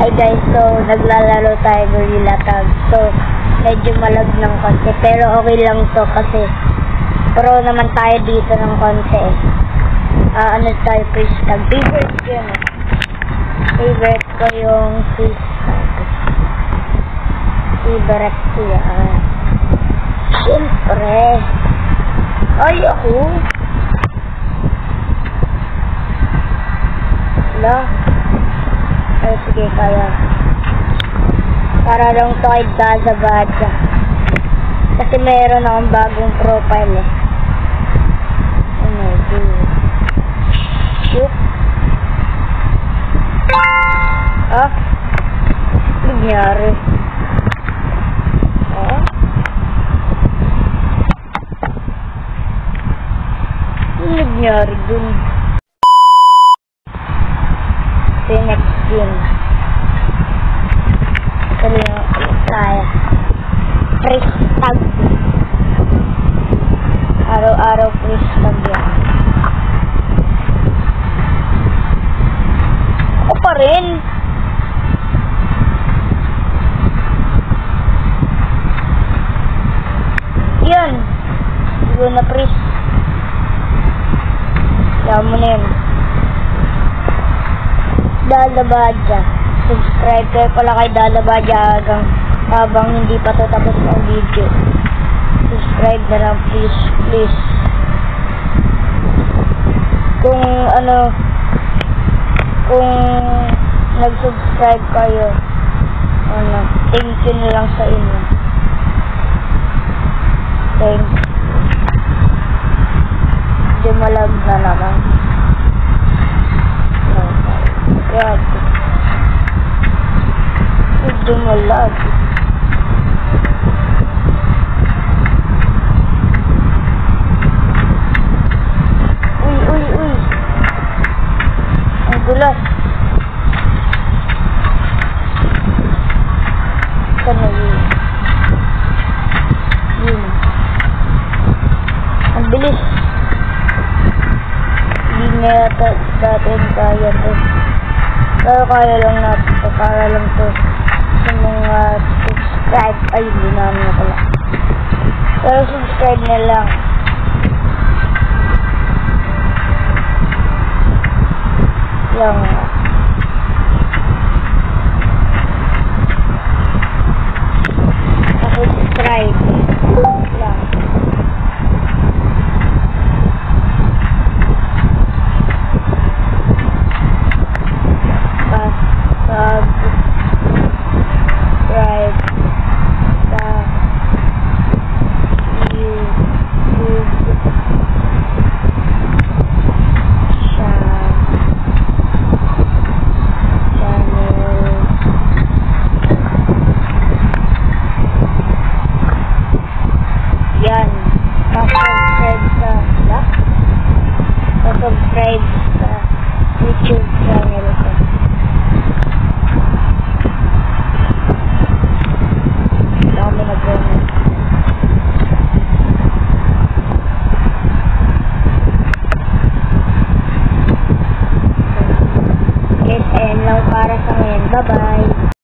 Hi guys, so naglalaro tayo Gorilla Tag. So medyo malag ng konti, pero okay lang to kasi pro naman tayo dito ng konti. Ano tayo, fish tag. Favorite ko yun. Favorite ko yung fish tag. Favorite ko yan. Siyempre. Ay, ako. Wala. Ay, sige, kaya. Para lang to kay Dazabadja. Kasi meron akong bagong profile eh. Oh my God. Shoot. Ah? Nangyari. Ah? Ano nangyari dun? Ito yung next game. Ito yung kaya. Fish tag. Araw-araw fish tag yan. Ako pa rin. Yan. Siguro na fish. Kaya mo na yun. Dazabadja. Subscribe kayo pala kay Dazabadja habang hindi pa to tapos ng video. Subscribe na lang please, please. Kung nag-subscribe kayo, thank you na lang sa inyo. Thanks. Di malag na naman. God. Medyo malag. Uy. Ang gulas. Ito na yun. Yun. Ang bilis. Hindi na yata natin kaya to. Pero kaya lang natin to. Para lang to sa mga subscribe. Ay, hindi namin na pala. Pero subscribe na lang. Yung subscribe lang. Subscribe sa YouTube channel. Yan. Subscribe sa YouTube channel ko. Dami na gawin. Yes, ayan lang para sa ngayon. Bye-bye.